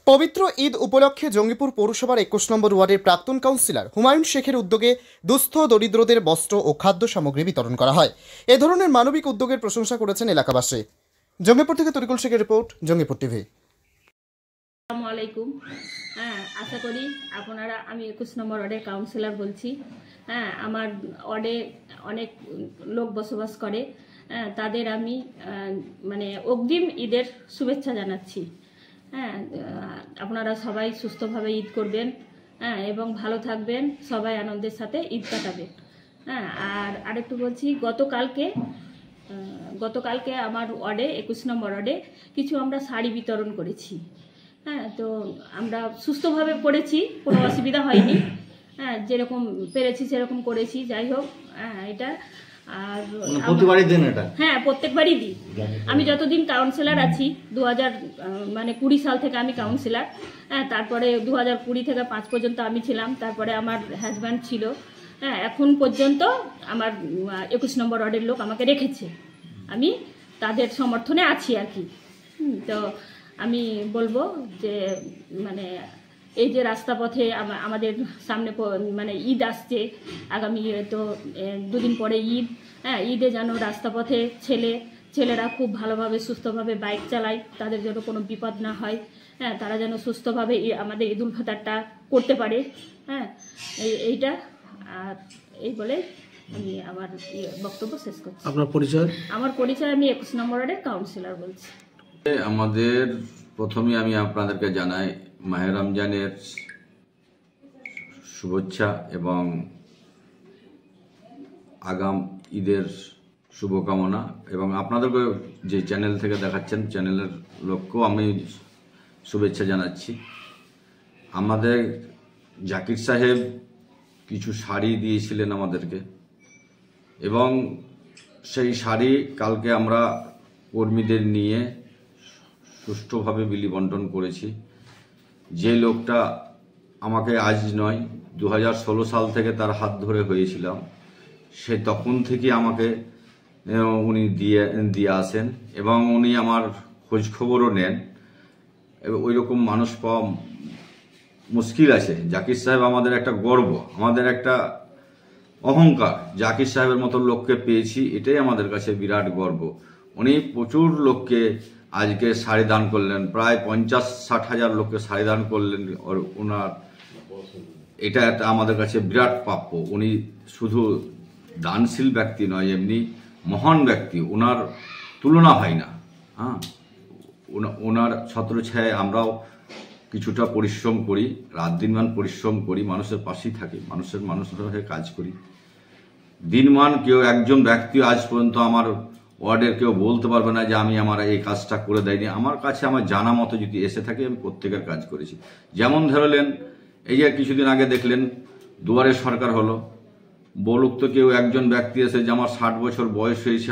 পবিত্র ঈদ উপলক্ষে জঙ্গিপুর পৌরসভার 21 নম্বর ওয়ার্ডের প্রাক্তন কাউন্সিলর হুমায়ুন শেখের উদ্যোগে দুস্থ দরিদ্রদের বস্ত্র ও খাদ্য সামগ্রী বিতরণ করা হয়। এ ধরনের মানবিক উদ্যোগের প্রশংসা করেছেন এলাকাবাসী। জঙ্গিপুর থেকে তরিকুল শেখের রিপোর্ট, জঙ্গিপুর টিভি। আসসালামু আলাইকুম। আশা করি আপনারা, আমি 21 নম্বর ওয়ার্ডের কাউন্সিলর বলছি। আমার ওয়ার্ডে অনেক লোক বসবাস করে, তাদের আমি অগ্রিম ঈদের শুভেচ্ছা জানাচ্ছি। আপনারা সবাই সুস্থভাবে ঈদ করবেন এবং ভালো থাকবেন, সবাই আনন্দের সাথে ঈদ কাটাবেন। আর আরেকটু বলছি, গতকালকে আমার ওয়ার্ডে 21 নম্বর ওয়ার্ডে কিছু আমরা শাড়ি বিতরণ করেছি। তো আমরা সুস্থভাবে করেছি, কোনো অসুবিধা হয়নি। যেরকম পেরেছি সেরকম করেছি। যাই হোক, এটা আর প্রতিবারই দেন এটা? হ্যাঁ, প্রত্যেকবারই দিই। আমি যতদিন কাউন্সিলর আছি, 2020 সাল থেকে আমি কাউন্সিলর। তারপরে 2020 থেকে 5 পর্যন্ত আমি ছিলাম। তারপরে আমার হাজব্যান্ড ছিল। এখন পর্যন্ত আমার 21 নম্বর ওয়ার্ডের লোক আমাকে রেখেছে। আমি তাদের সমর্থনে আছি আর কি। তো আমি বলবো যে এই যে রাস্তাপথে আমাদের সামনে ঈদ আসছে, আগামী তো 2 দিন পরে ঈদ। ঈদে যেন রাস্তাপথে ছেলেরা খুব ভালোভাবে সুস্থভাবে বাইক চালায়, তাদের যেন কোনো বিপদ না হয়। তারা যেন সুস্থভাবে আমাদের ঈদ উল ফিতরটা করতে পারে। এইটা আর এই বলে আমি আমার বক্তব্য শেষ করছি। আপনার পরিচয়? আমার পরিচয়, আমি 21 নম্বর ওয়ার্ডের কাউন্সিলর বলছি। আমাদের প্রথমে আমি আপনাদেরকে জানাই মাহে রমজানের শুভেচ্ছা এবং আগাম ঈদের শুভকামনা, এবং আপনাদেরকে যে চ্যানেল থেকে দেখাচ্ছেন চ্যানেলের লোককেও আমি শুভেচ্ছা জানাচ্ছি। আমাদের জাকির সাহেব কিছু শাড়ি দিয়েছিলেন আমাদেরকে, এবং সেই শাড়ি কালকে আমরা কর্মীদের নিয়ে সুষ্ঠুভাবে বিলি বন্টন করেছি। যে লোকটা আমাকে আজ নয়, 2016 সাল থেকে তার হাত ধরে হয়েছিলাম, সে তখন থেকে আমাকে উনি দিয়ে আসেন এবং উনি আমার খোঁজ খবরও নেন। ওই রকম মানুষ পাওয়া মুশকিল আছে। জাকির সাহেব আমাদের একটা গর্ব, আমাদের একটা অহংকার। জাকির সাহেবের মতো লোককে পেয়েছি, এটাই আমাদের কাছে বিরাট গর্ব। উনি প্রচুর লোককে আজকে শাড়ি দান করলেন, প্রায় 50-60 হাজার লোককে শাড়ি দান করলেন। ওনার এটা একটা আমাদের কাছে বিরাট প্রাপ্য। উনি শুধু দানশীল ব্যক্তি নয়, এমনি মহান ব্যক্তি, ওনার তুলনা হয় না। ওনার ছত্রছায়ায় আমরাও কিছুটা পরিশ্রম করি, রাত দিনমান পরিশ্রম করি, মানুষের পাশেই থাকি, মানুষের হয়ে কাজ করি দিনমান। কেউ একজন ব্যক্তি আজ পর্যন্ত আমার ওয়ার্ডের কেউ বলতে পারবে না যে আমি আমার এই কাজটা করে দেয়নি। আমার কাছে আমার জানা মতো যদি এসে থাকে, আমি প্রত্যেকের কাজ করেছি। যেমন ধরলেন, এই যে কিছুদিন আগে দেখলেন দুয়ারে সরকার হলো, বলুক তো কেউ একজন ব্যক্তি এসে যে আমার 60 বছর বয়স হয়েছে,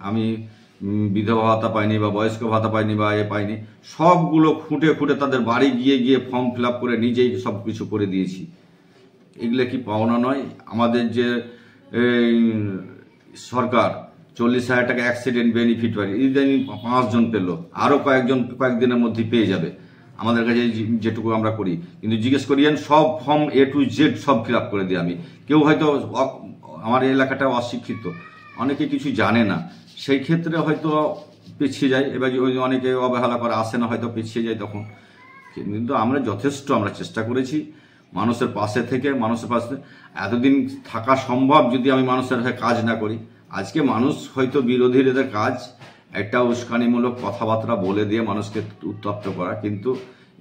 আমি বিধবা ভাতা পাইনি বা বয়স্ক ভাতা পাইনি বা পাইনি, সবগুলো খুঁটে খুঁটে তাদের বাড়ি গিয়ে ফর্ম ফিল আপ করে নিজেই সব কিছু করে দিয়েছি। এগুলো কি পাওনা নয়? আমাদের যে সরকার 40,000 টাকা অ্যাক্সিডেন্ট বেনিফিট পাই, ইদানিং 5 জন পেল, আরো কয়েকদিনের মধ্যে পেয়ে যাবে। আমাদের কাছে যেটুকু আমরা করি, কিন্তু জিজ্ঞেস করিয়েন সব ফর্ম A to Z সব ফিল আপ করে দিই আমি। কেউ হয়তো আমার এলাকাটা অশিক্ষিত, অনেকে কিছু জানে না, সেই ক্ষেত্রে হয়তো পিছিয়ে যায়। এবার অনেকে অবহেলা করে, আসে না, হয়তো পিছিয়ে যায় তখন। কিন্তু আমরা যথেষ্ট চেষ্টা করেছি মানুষের পাশে থেকে, এতদিন থাকা সম্ভব যদি আমি মানুষের হয়ে কাজ না করি। আজকে মানুষ হয়তো বিরোধীদের কাজ একটা উস্কানিমূলক কথাবার্তা বলে দিয়ে মানুষকে উত্তপ্ত করা, কিন্তু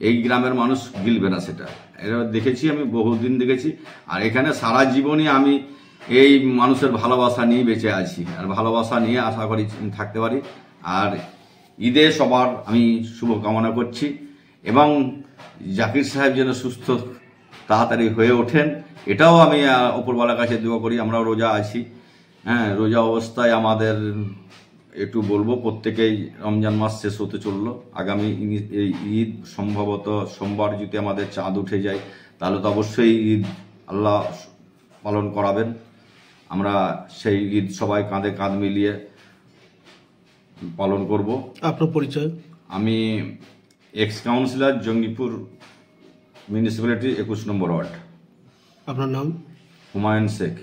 এই গ্রামের মানুষ গিলবে না সেটা। এটা দেখেছি, আমি বহুদিন দেখেছি। আর এখানে সারা জীবনই আমি এই মানুষের ভালোবাসা নিয়ে বেঁচে আছি, আর ভালোবাসা নিয়ে আশা করি থাকতে পারি। আর ঈদে সবার আমি শুভকামনা করছি, এবং জাকির সাহেব যেন সুস্থ তাড়াতাড়ি হয়ে ওঠেন, এটাও আমি উপরওয়ালার কাছে দোয়া করি। আমরা রোজা আছি, রোজা অবস্থায় আমাদের একটু বলবো, প্রত্যেকেই রমজান মাস শেষ হতে চললো। আগামী এই ঈদ সম্ভবত সোমবার যদি আমাদের চাঁদ উঠে যায়, তাহলে তো অবশ্যই ঈদ আল্লাহ পালন করাবেন। আমরা সেই ঈদ সবাই কাঁধে কাঁধ মিলিয়ে পালন করব। আপনার পরিচয়? আমি এক্স কাউন্সিলর, জঙ্গিপুর মিউনিসিপ্যালিটি 21 নম্বর ওয়ার্ড। আপনার নাম? হুমায়ুন শেখ।